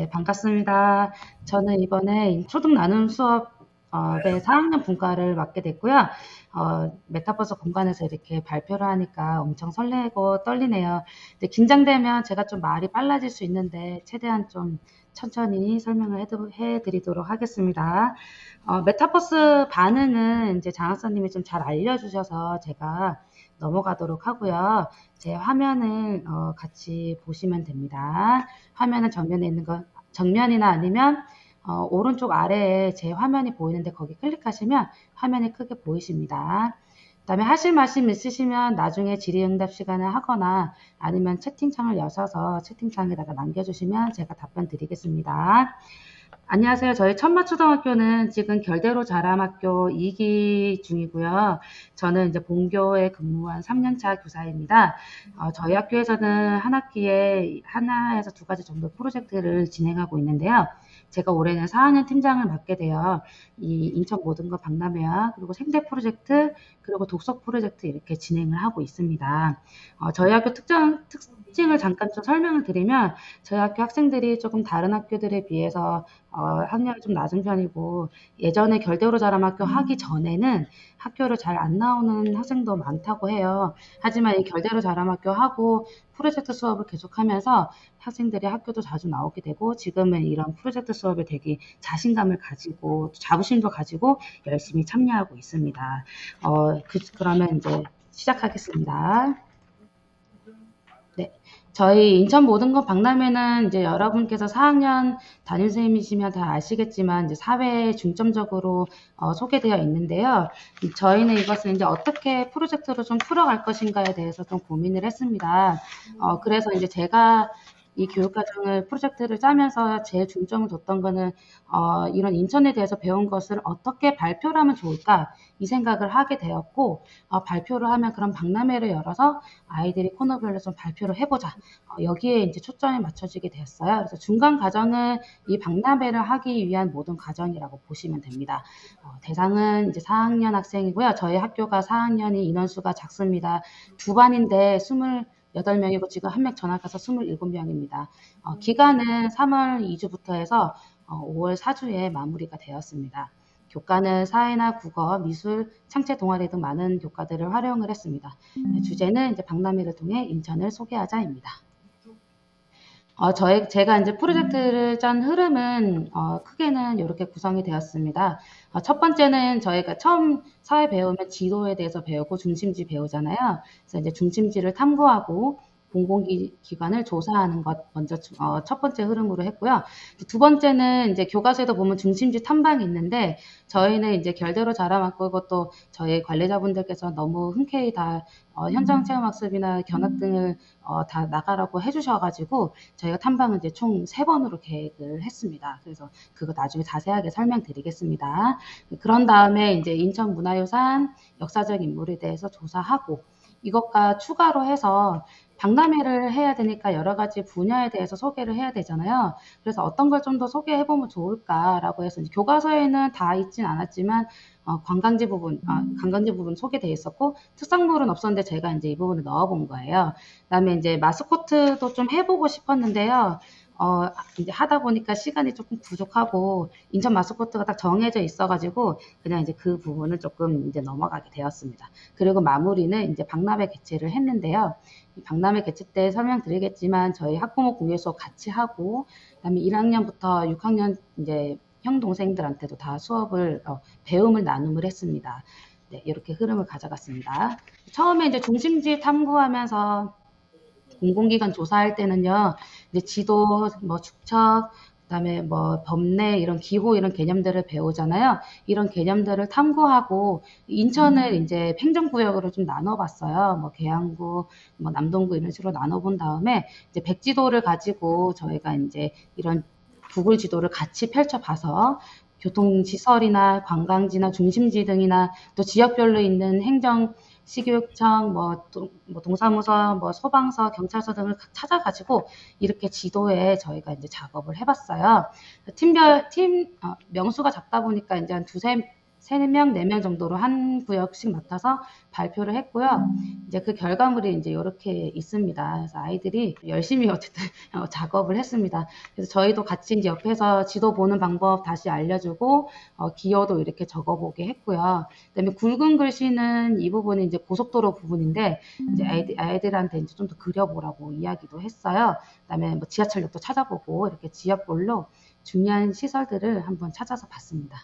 네, 반갑습니다. 저는 이번에 초등 나눔 수업의 4학년 분과를 맡게 됐고요. 메타버스 공간에서 이렇게 발표를 하니까 엄청 설레고 떨리네요. 근데 긴장되면 제가 좀 말이 빨라질 수 있는데 최대한 좀 천천히 설명을 해드리도록 하겠습니다. 메타버스 반응은 이제 장학사님이 좀 잘 알려주셔서 제가 넘어가도록 하고요. 제 화면을 같이 보시면 됩니다. 화면은 정면이나 아니면 오른쪽 아래에 제 화면이 보이는데 거기 클릭하시면 화면이 크게 보이십니다. 그다음에 하실 말씀 있으시면 나중에 질의응답 시간을 하거나 아니면 채팅창을 여셔서 채팅창에다가 남겨주시면 제가 답변 드리겠습니다. 안녕하세요. 저희 천마초등학교는 지금 결대로 자람학교 2기 중이고요. 저는 이제 본교에 근무한 3년차 교사입니다. 저희 학교에서는 한 학기에 하나에서 두 가지 정도 프로젝트를 진행하고 있는데요. 제가 올해는 4학년 팀장을 맡게 되어 이 인천 모든 것 박람회와 그리고 생태 프로젝트 그리고 독서 프로젝트 이렇게 진행을 하고 있습니다. 저희 학교 특징을 잠깐 좀 설명을 드리면 저희 학교 학생들이 조금 다른 학교들에 비해서 학력이 좀 낮은 편이고 예전에 결대로 자람학교 하기 전에는 학교를 잘 안 나오는 학생도 많다고 해요. 하지만 이 결대로 자람학교 하고 프로젝트 수업을 계속하면서 학생들이 학교도 자주 나오게 되고 지금은 이런 프로젝트 수업에 되게 자신감을 가지고 자부심도 가지고 열심히 참여하고 있습니다. 그러면 이제 시작하겠습니다. 네. 저희 인천 모든 것 박람회는 이제 여러분께서 4학년 담임선생님이시면 다 아시겠지만 이제 사회에 중점적으로 소개되어 있는데요. 저희는 이것을 이제 어떻게 프로젝트로 좀 풀어갈 것인가에 대해서 좀 고민을 했습니다. 그래서 이제 제가 이 교육과정을 프로젝트를 짜면서 제일 중점을 뒀던 거는 이런 인천에 대해서 배운 것을 어떻게 발표를 하면 좋을까 이 생각을 하게 되었고 발표를 하면 그런 박람회를 열어서 아이들이 코너별로 좀 발표를 해보자. 여기에 이제 초점이 맞춰지게 되었어요. 그래서 중간 과정은 이 박람회를 하기 위한 모든 과정이라고 보시면 됩니다. 대상은 이제 4학년 학생이고요. 저희 학교가 4학년이 인원수가 작습니다. 두 반인데 28명이고 지금 한 명 전학 가서 27명입니다. 기간은 3월 2주부터 해서 5월 4주에 마무리가 되었습니다. 교과는 사회나 국어, 미술, 창체 동아리 등 많은 교과들을 활용을 했습니다. 주제는 이제 박람회를 통해 인천을 소개하자입니다. 제가 이제 프로젝트를 짠 흐름은 크게는 이렇게 구성이 되었습니다. 첫 번째는 저희가 처음 사회 배우면 지도에 대해서 배우고 중심지 배우잖아요. 그래서 이제 중심지를 탐구하고 공공기관을 조사하는 것 먼저 첫 번째 흐름으로 했고요. 두 번째는 이제 교과서에도 보면 중심지 탐방이 있는데 저희는 이제 결대로 자라왔고 이것도 저희 관리자분들께서 너무 흔쾌히 다 현장 체험학습이나 견학 등을 다 나가라고 해주셔가지고 저희가 탐방은 이제 총 3번으로 계획을 했습니다. 그래서 그거 나중에 자세하게 설명드리겠습니다. 그런 다음에 이제 인천 문화유산 역사적 인물에 대해서 조사하고 이것과 추가로 해서 박람회를 해야 되니까 여러 가지 분야에 대해서 소개를 해야 되잖아요. 그래서 어떤 걸 좀 더 소개해보면 좋을까라고 해서 교과서에는 다 있진 않았지만 관광지 부분 소개되어 있었고 특산물은 없었는데 제가 이제 이 부분을 넣어본 거예요. 그다음에 이제 마스코트도 좀 해보고 싶었는데요. 이제 하다 보니까 시간이 조금 부족하고 인천 마스코트가 딱 정해져 있어가지고 그냥 이제 그 부분을 조금 이제 넘어가게 되었습니다. 그리고 마무리는 이제 박람회 개최를 했는데요. 이 박람회 개최 때 설명드리겠지만 저희 학부모 공개 수업 같이 하고 그다음에 1학년부터 6학년 이제 형 동생들한테도 다 수업을 배움을 나눔을 했습니다. 네, 이렇게 흐름을 가져갔습니다. 처음에 이제 중심지 탐구하면서 공공기관 조사할 때는요, 이제 지도, 뭐 축척, 그다음에 뭐 법례 이런 기호 이런 개념들을 배우잖아요. 이런 개념들을 탐구하고 인천을 이제 행정구역으로 좀 나눠봤어요. 뭐 계양구, 뭐 남동구 이런 식으로 나눠본 다음에 이제 백지도를 가지고 저희가 이제 이런 구글 지도를 같이 펼쳐봐서 교통시설이나 관광지나 중심지 등이나 또 지역별로 있는 행정 시교육청, 뭐 동사무소, 뭐 소방서, 경찰서 등을 찾아가지고 이렇게 지도에 저희가 이제 작업을 해봤어요. 명수가 작다 보니까 이제 한 두세 3명, 4명 정도로 한 구역씩 맡아서 발표를 했고요. 이제 그 결과물이 이제 이렇게 있습니다. 그래서 아이들이 열심히 어쨌든 작업을 했습니다. 그래서 저희도 같이 이제 옆에서 지도 보는 방법 다시 알려주고 기호도 이렇게 적어보게 했고요. 그다음에 굵은 글씨는 이 부분이 이제 고속도로 부분인데 이제 아이들한테 이제 좀 더 그려보라고 이야기도 했어요. 그다음에 뭐 지하철역도 찾아보고 이렇게 지역별로 중요한 시설들을 한번 찾아서 봤습니다.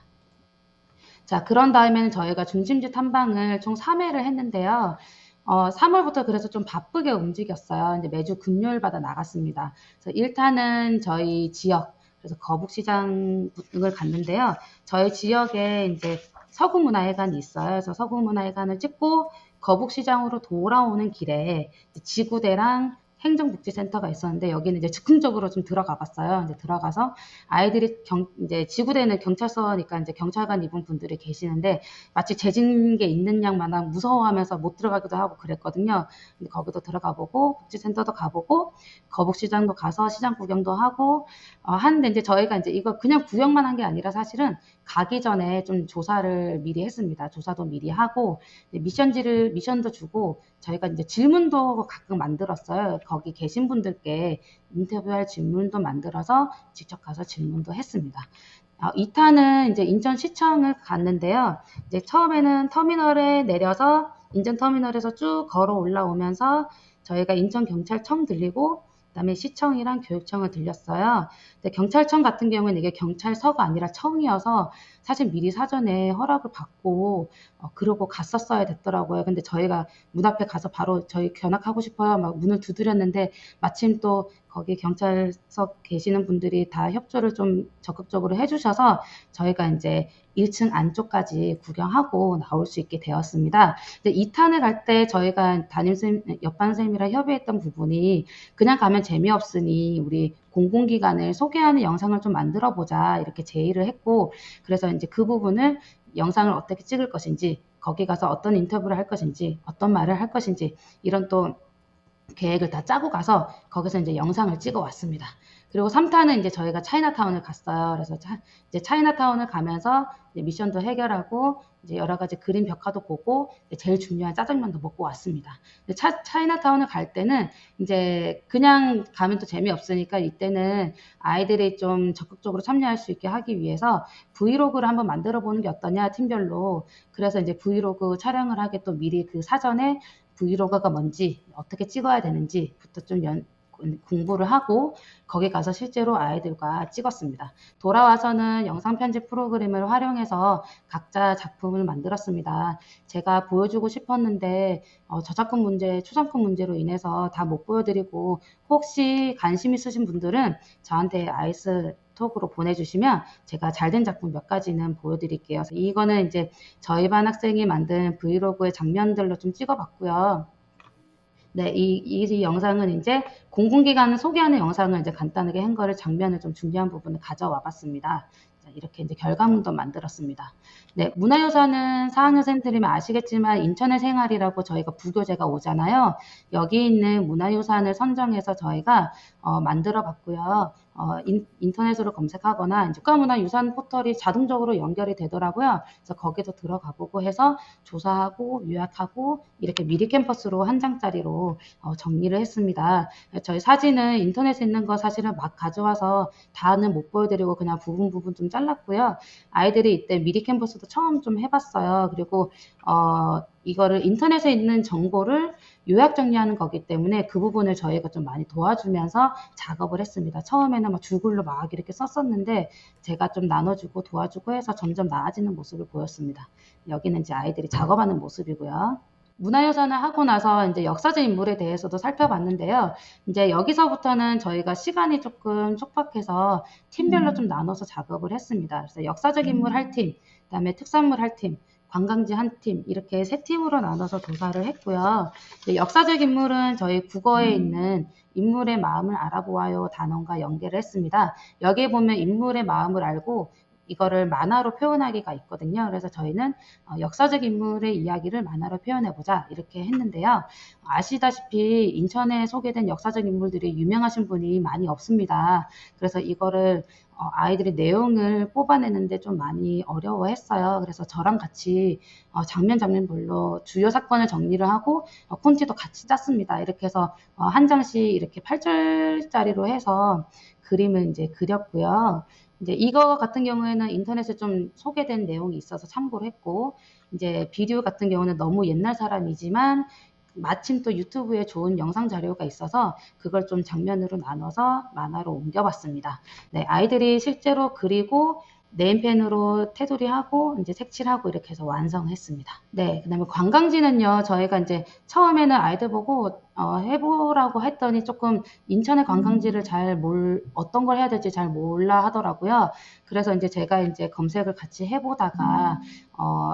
자, 그런 다음에는 저희가 중심지 탐방을 총 3회를 했는데요. 3월부터 그래서 좀 바쁘게 움직였어요. 이제 매주 금요일마다 나갔습니다. 그래서 1탄은 저희 지역, 그래서 거북시장을 갔는데요. 저희 지역에 이제 서구문화회관이 있어요. 그래서 서구문화회관을 찍고 거북시장으로 돌아오는 길에 지구대랑 행정복지센터가 있었는데 여기는 이제 즉흥적으로 좀 들어가 봤어요. 이제 들어가서 아이들이 이제 지구대는 경찰서니까 이제 경찰관 입은 분들이 계시는데 마치 재진 게 있는 양마냥 무서워하면서 못 들어가기도 하고 그랬거든요. 근데 거기도 들어가 보고 복지센터도 가보고 거북시장도 가서 시장 구경도 하고 하는데 이제 저희가 이제 이거 그냥 구경만 한 게 아니라 사실은 가기 전에 좀 조사를 미리 했습니다. 조사도 미리 하고 미션도 주고 저희가 이제 질문도 가끔 만들었어요. 거기 계신 분들께 인터뷰할 질문도 만들어서 직접 가서 질문도 했습니다. 2탄은 이제 인천시청을 갔는데요. 이제 처음에는 터미널에 내려서 인천터미널에서 쭉 걸어 올라오면서 저희가 인천경찰청 들리고 그다음에 시청이랑 교육청을 들렸어요. 근데 경찰청 같은 경우는 이게 경찰서가 아니라 청이어서 사실 미리 사전에 허락을 받고 그러고 갔었어야 됐더라고요. 근데 저희가 문 앞에 가서 바로 저희 견학하고 싶어요. 막 문을 두드렸는데 마침 또 거기 경찰서 계시는 분들이 다 협조를 좀 적극적으로 해주셔서 저희가 이제 1층 안쪽까지 구경하고 나올 수 있게 되었습니다. 근데 2탄을 갈 때 저희가 옆반 선생님이랑 협의했던 부분이 그냥 가면 재미없으니 우리 공공기관을 소개하는 영상을 좀 만들어 보자 이렇게 제의를 했고 그래서 이제 그 부분을 영상을 어떻게 찍을 것인지 거기 가서 어떤 인터뷰를 할 것인지 어떤 말을 할 것인지 이런 또 계획을 다 짜고 가서 거기서 이제 영상을 찍어 왔습니다. 그리고 3탄은 이제 저희가 차이나타운을 갔어요. 그래서 이제 차이나타운을 가면서 이제 미션도 해결하고 이제 여러 가지 그림 벽화도 보고 제일 중요한 짜장면도 먹고 왔습니다. 차이나타운을 갈 때는 이제 그냥 가면 또 재미없으니까 이때는 아이들이 좀 적극적으로 참여할 수 있게 하기 위해서 브이로그를 한번 만들어 보는 게 어떠냐 팀별로. 그래서 이제 브이로그 촬영을 하게 또 미리 그 사전에 브이로그가 뭔지 어떻게 찍어야 되는지부터 좀 공부를 하고 거기 가서 실제로 아이들과 찍었습니다. 돌아와서는 영상 편집 프로그램을 활용해서 각자 작품을 만들었습니다. 제가 보여주고 싶었는데 저작권 문제, 초상권 문제로 인해서 다 못 보여드리고 혹시 관심 있으신 분들은 저한테 아이스톡으로 보내주시면 제가 잘된 작품 몇 가지는 보여드릴게요. 이거는 이제 저희 반 학생이 만든 브이로그의 장면들로 좀 찍어봤고요. 네, 이 영상은 이제 공공기관을 소개하는 영상을 이제 간단하게 한 거를 장면을 좀 중요한 부분을 가져와 봤습니다. 이렇게 이제 결과물도 만들었습니다. 네, 문화유산은 4학년 생들이면 아시겠지만 인천의 생활이라고 저희가 부교재가 오잖아요. 여기 있는 문화유산을 선정해서 저희가 만들어 봤고요. 인터넷으로 검색하거나 이제 국가문화유산 포털이 자동적으로 연결이 되더라고요. 그래서 거기도 들어가 보고 해서 조사하고 요약하고 이렇게 미리 캠퍼스로 한 장짜리로 정리를 했습니다. 저희 사진은 인터넷에 있는 거 사실은 막 가져와서 다는 못 보여드리고 그냥 부분 좀 잘랐고요. 아이들이 이때 미리 캠퍼스도 처음 좀 해봤어요. 그리고 이거를 인터넷에 있는 정보를 요약 정리하는 거기 때문에 그 부분을 저희가 좀 많이 도와주면서 작업을 했습니다. 처음에는 막 줄글로 막 이렇게 썼었는데 제가 좀 나눠주고 도와주고 해서 점점 나아지는 모습을 보였습니다. 여기는 이제 아이들이 작업하는 모습이고요. 문화유산을 하고 나서 이제 역사적 인물에 대해서도 살펴봤는데요. 이제 여기서부터는 저희가 시간이 조금 촉박해서 팀별로 좀 나눠서 작업을 했습니다. 그래서 역사적 인물 할 팀, 그다음에 특산물 할 팀, 관광지 한 팀, 이렇게 세 팀으로 나눠서 조사를 했고요. 역사적 인물은 저희 국어에 있는 인물의 마음을 알아보아요 단원과 연계를 했습니다. 여기에 보면 인물의 마음을 알고 이거를 만화로 표현하기가 있거든요. 그래서 저희는 역사적 인물의 이야기를 만화로 표현해보자 이렇게 했는데요. 아시다시피 인천에 소개된 역사적 인물들이 유명하신 분이 많이 없습니다. 그래서 이거를 아이들이 내용을 뽑아내는데 좀 많이 어려워했어요. 그래서 저랑 같이 장면 장면별로 주요 사건을 정리를 하고 콘티도 같이 짰습니다. 이렇게 해서 한 장씩 이렇게 8절짜리로 해서 그림을 이제 그렸고요. 이제 이거 같은 경우에는 인터넷에 좀 소개된 내용이 있어서 참고를 했고, 이제 비디오 같은 경우는 너무 옛날 사람이지만 마침 또 유튜브에 좋은 영상 자료가 있어서 그걸 좀 장면으로 나눠서 만화로 옮겨봤습니다. 네, 아이들이 실제로 그리고 네임펜으로 테두리하고 이제 색칠하고 이렇게 해서 완성했습니다. 네, 그다음에 관광지는요. 저희가 이제 처음에는 아이들 보고 해보라고 했더니 조금 인천의 관광지를 어떤 걸 해야 될지 잘 몰라 하더라고요. 그래서 이제 제가 이제 검색을 같이 해보다가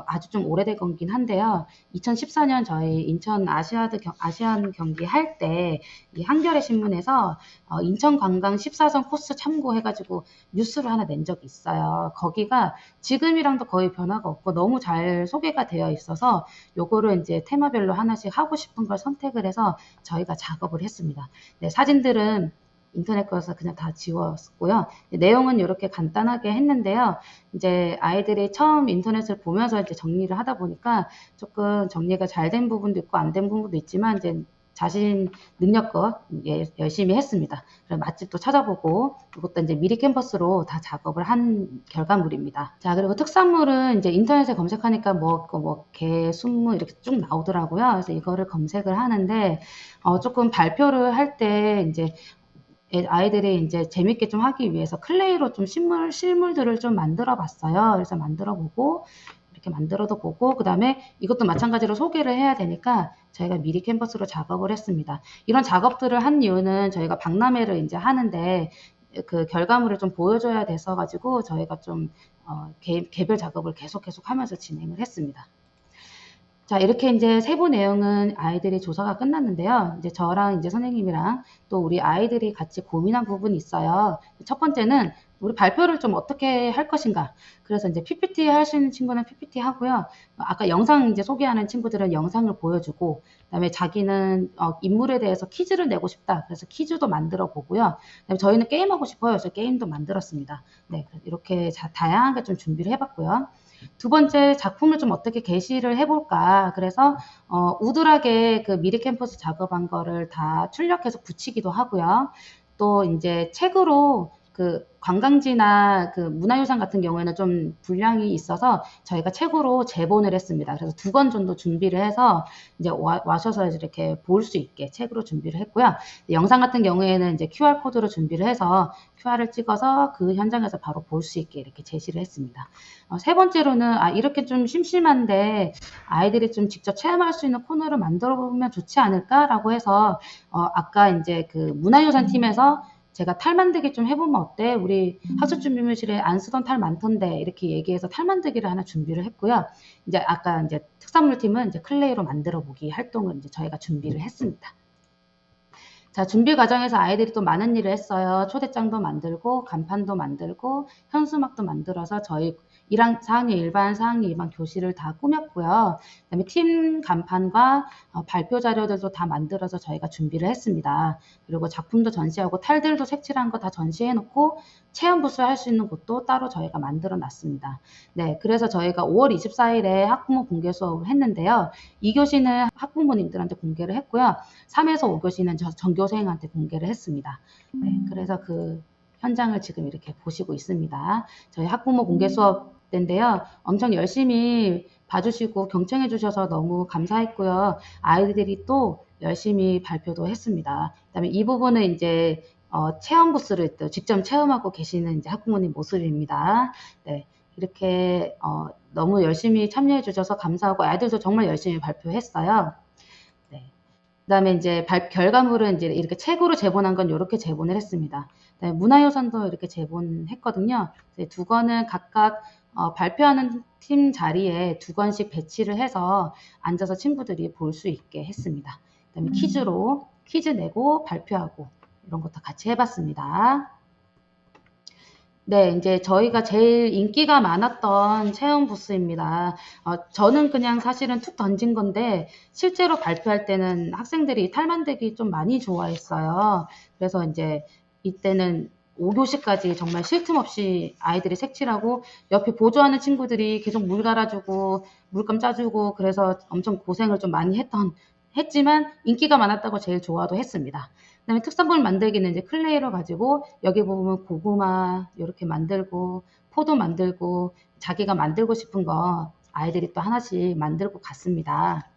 아주 좀 오래된 거긴 한데요. 2014년 저희 인천 아시안 경기 할 때 이 한겨레 신문에서 인천 관광 14선 코스 참고해가지고 뉴스를 하나 낸 적이 있어요. 거기가 지금이랑도 거의 변화가 없고 너무 잘 소개가 되어 있어서 요거를 이제 테마별로 하나씩 하고 싶은 걸 선택을 해서 저희가 작업을 했습니다. 네, 사진들은 인터넷 거에서 그냥 다 지웠고요. 내용은 이렇게 간단하게 했는데요. 이제 아이들이 처음 인터넷을 보면서 이제 정리를 하다 보니까 조금 정리가 잘 된 부분도 있고 안 된 부분도 있지만 이제 자신 능력껏 열심히 했습니다. 그래서 맛집도 찾아보고 이것도 이제 미리 캠퍼스로 다 작업을 한 결과물입니다. 자, 그리고 특산물은 이제 인터넷에 검색하니까 게, 순무 이렇게 쭉 나오더라고요. 그래서 이거를 검색을 하는데 조금 발표를 할 때 이제 아이들이 이제 재밌게 좀 하기 위해서 클레이로 좀 실물들을 좀 만들어 봤어요. 그래서 만들어 보고 이렇게 만들어도 보고 그다음에 이것도 마찬가지로 소개를 해야 되니까 저희가 미리 캔버스로 작업을 했습니다. 이런 작업들을 한 이유는 저희가 박람회를 이제 하는데 그 결과물을 좀 보여줘야 돼서 가지고 저희가 좀 개별 작업을 계속 하면서 진행을 했습니다. 자, 이렇게 이제 세부 내용은 아이들이 조사가 끝났는데요. 이제 저랑 이제 선생님이랑 또 우리 아이들이 같이 고민한 부분이 있어요. 첫 번째는 우리 발표를 좀 어떻게 할 것인가. 그래서 이제 PPT 할 수 있는 친구는 PPT 하고요. 아까 영상 이제 소개하는 친구들은 영상을 보여주고, 그다음에 자기는 인물에 대해서 퀴즈를 내고 싶다. 그래서 퀴즈도 만들어 보고요. 그다음에 저희는 게임하고 싶어요. 그래서 게임도 만들었습니다. 네, 이렇게 다양하게 좀 준비를 해봤고요. 두 번째 작품을 좀 어떻게 게시를 해볼까. 그래서 우드락에 그 미리 캠퍼스 작업한 거를 다 출력해서 붙이기도 하고요. 또 이제 책으로 그 관광지나 그 문화유산 같은 경우에는 좀 분량이 있어서 저희가 책으로 제본을 했습니다. 그래서 2권 정도 준비를 해서 이제 와셔서 이렇게 볼 수 있게 책으로 준비를 했고요. 영상 같은 경우에는 이제 QR코드로 준비를 해서 QR을 찍어서 그 현장에서 바로 볼 수 있게 이렇게 제시를 했습니다. 세 번째로는 이렇게 좀 심심한데 아이들이 좀 직접 체험할 수 있는 코너를 만들어 보면 좋지 않을까라고 해서 아까 이제 그 문화유산 팀에서 제가 탈 만들기 좀 해보면 어때? 우리 학습준비물실에 안 쓰던 탈 많던데 이렇게 얘기해서 탈 만들기를 하나 준비를 했고요. 이제 아까 이제 특산물 팀은 이제 클레이로 만들어 보기 활동을 이제 저희가 준비를 했습니다. 자, 준비 과정에서 아이들이 또 많은 일을 했어요. 초대장도 만들고, 간판도 만들고, 현수막도 만들어서 저희 4학년 1반, 4학년 2반 교실을 다 꾸몄고요. 그다음에 팀 간판과 발표 자료들도 다 만들어서 저희가 준비를 했습니다. 그리고 작품도 전시하고 탈들도 색칠한 거 다 전시해 놓고 체험 부스 할 수 있는 곳도 따로 저희가 만들어 놨습니다. 네, 그래서 저희가 5월 24일에 학부모 공개 수업을 했는데요. 2교시는 학부모님들한테 공개를 했고요. 3에서 5교시는 전교생한테 공개를 했습니다. 네, 그래서 그 현장을 지금 이렇게 보시고 있습니다. 저희 학부모 공개 수업 때인데요. 엄청 열심히 봐주시고 경청해 주셔서 너무 감사했고요. 아이들이 또 열심히 발표도 했습니다. 그다음에 이 부분은 이제 체험 부스를 또 직접 체험하고 계시는 이제 학부모님 모습입니다. 네, 이렇게 너무 열심히 참여해 주셔서 감사하고 아이들도 정말 열심히 발표했어요. 네. 그다음에 이제 결과물은 이제 이렇게 책으로 제본한 건 이렇게 제본을 했습니다. 그다음에 문화유산도 이렇게 제본했거든요. 2권은 각각 발표하는 팀 자리에 2권씩 배치를 해서 앉아서 친구들이 볼 수 있게 했습니다. 그다음에 퀴즈로 퀴즈 내고 발표하고 이런 것도 같이 해봤습니다. 네, 이제 저희가 제일 인기가 많았던 체험 부스입니다. 저는 그냥 사실은 툭 던진 건데, 실제로 발표할 때는 학생들이 탈만들기 좀 많이 좋아했어요. 그래서 이제 이때는 5교시까지 정말 쉴 틈 없이 아이들이 색칠하고, 옆에 보조하는 친구들이 계속 물 갈아주고, 물감 짜주고, 그래서 엄청 고생을 좀 많이 했지만, 인기가 많았다고 제일 좋아도 했습니다. 그다음에 특산물 만들기는 이제 클레이로 가지고 여기 보면 고구마 이렇게 만들고 포도 만들고 자기가 만들고 싶은 거 아이들이 또 하나씩 만들고 갔습니다.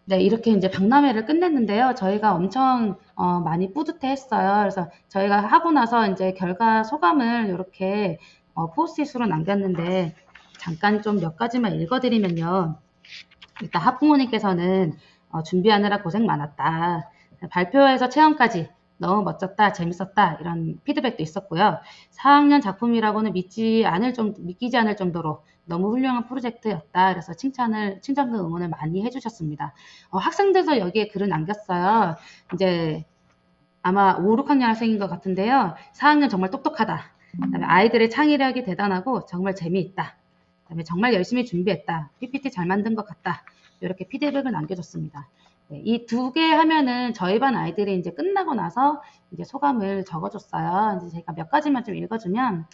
네, 이렇게 이제 박람회를 끝냈는데요. 저희가 엄청 많이 뿌듯해했어요. 그래서 저희가 하고 나서 이제 결과 소감을 이렇게 포스트잇으로 남겼는데 잠깐 좀 몇 가지만 읽어드리면요. 일단 학부모님께서는 준비하느라 고생 많았다. 발표에서 체험까지 너무 멋졌다, 재밌었다 이런 피드백도 있었고요. 4학년 작품이라고는 믿기지 않을 정도로 너무 훌륭한 프로젝트였다. 그래서 칭찬과 응원을 많이 해주셨습니다. 학생들도 여기에 글을 남겼어요. 이제 아마 5, 6학년 학생인 것 같은데요. 4학년 정말 똑똑하다. 그다음에 아이들의 창의력이 대단하고 정말 재미있다. 그다음에 정말 열심히 준비했다. PPT 잘 만든 것 같다. 이렇게 피드백을 남겨줬습니다. 네, 이 두 개 하면은 저희 반 아이들이 이제 끝나고 나서 이제 소감을 적어줬어요. 이제 제가 몇 가지만 좀 읽어주면,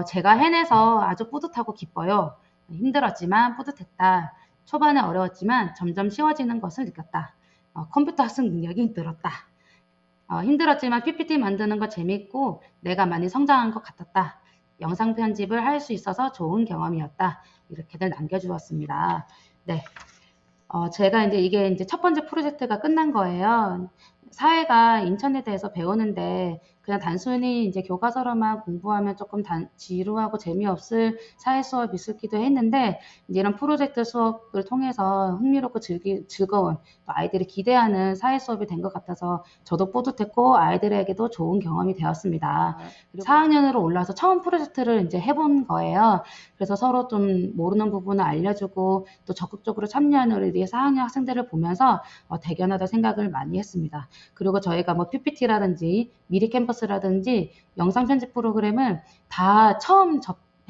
제가 해내서 아주 뿌듯하고 기뻐요. 힘들었지만 뿌듯했다. 초반에 어려웠지만 점점 쉬워지는 것을 느꼈다. 컴퓨터 학습 능력이 늘었다. 힘들었지만 PPT 만드는 거 재밌고 내가 많이 성장한 것 같았다. 영상 편집을 할 수 있어서 좋은 경험이었다. 이렇게들 남겨주었습니다. 네. 제가 이게 이제 첫 번째 프로젝트가 끝난 거예요. 사회가 인천에 대해서 배우는데 그냥 단순히 이제 교과서로만 공부하면 조금 지루하고 재미없을 사회 수업이 있었기도 했는데 이제 이런 프로젝트 수업을 통해서 흥미롭고 즐거운 또 아이들이 기대하는 사회 수업이 된 것 같아서 저도 뿌듯했고 아이들에게도 좋은 경험이 되었습니다. 4학년으로 올라와서 처음 프로젝트를 이제 해본 거예요. 그래서 서로 좀 모르는 부분을 알려주고 또 적극적으로 참여하는 우리 4학년 학생들을 보면서 대견하다 생각을 많이 했습니다. 그리고 저희가 뭐 PPT라든지 미리 캠퍼스라든지 영상 편집 프로그램을 다 처음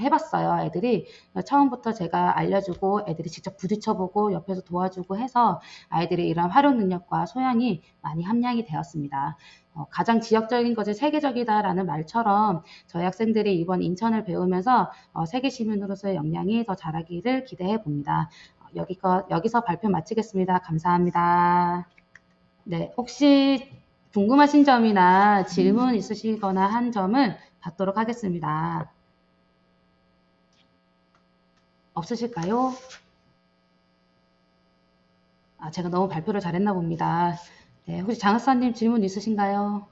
해봤어요. 애들이 처음부터 제가 알려주고 애들이 직접 부딪혀보고 옆에서 도와주고 해서 아이들의 이런 활용 능력과 소양이 많이 함양이 되었습니다. 가장 지역적인 것이 세계적이다라는 말처럼 저희 학생들이 이번 인천을 배우면서 세계 시민으로서의 역량이 더 자라기를 기대해 봅니다. 여기서 발표 마치겠습니다. 감사합니다. 네, 혹시 궁금하신 점이나 질문 있으시거나 한 점을 받도록 하겠습니다. 없으실까요? 제가 너무 발표를 잘했나 봅니다. 네, 혹시 장학사님 질문 있으신가요?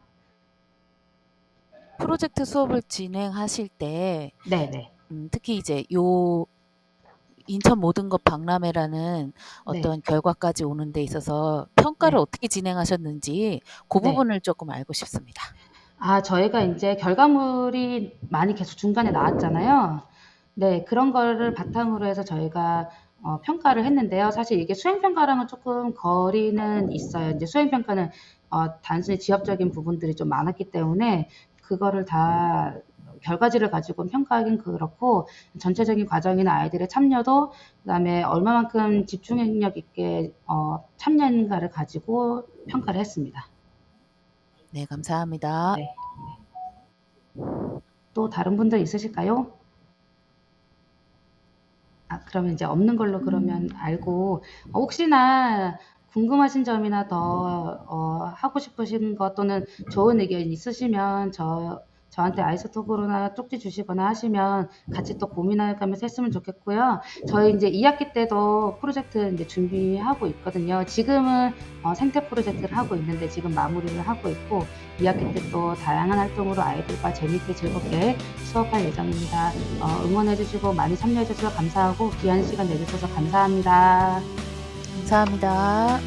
프로젝트 수업을 진행하실 때 네네. 특히 이제 요 인천 모든 것 박람회라는 네. 어떤 결과까지 오는 데 있어서 평가를 네. 어떻게 진행하셨는지 그 네. 부분을 조금 알고 싶습니다. 저희가 이제 결과물이 많이 계속 중간에 나왔잖아요. 네, 그런 거를 바탕으로 해서 저희가 평가를 했는데요. 사실 이게 수행평가랑은 조금 거리는 있어요. 이제 수행평가는 단순히 지엽적인 부분들이 좀 많았기 때문에 그거를 다 결과지를 가지고 평가하긴 그렇고 전체적인 과정이나 아이들의 참여도 그다음에 얼마만큼 집중력 있게 참여인가를 가지고 평가를 했습니다. 네, 감사합니다. 네. 또 다른 분들 있으실까요? 그러면 이제 없는 걸로 그러면 알고, 혹시나 궁금하신 점이나 더, 하고 싶으신 것 또는 좋은 의견 있으시면 저한테 아이스톡으로나 쪽지 주시거나 하시면 같이 또 고민해 가면서 했으면 좋겠고요. 저희 이제 2학기 때도 프로젝트 이제 준비하고 있거든요. 지금은 생태 프로젝트를 하고 있는데 지금 마무리를 하고 있고 2학기 때 또 다양한 활동으로 아이들과 재밌게 즐겁게 수업할 예정입니다. 응원해주시고 많이 참여해주셔서 감사하고 귀한 시간 내주셔서 감사합니다. 감사합니다.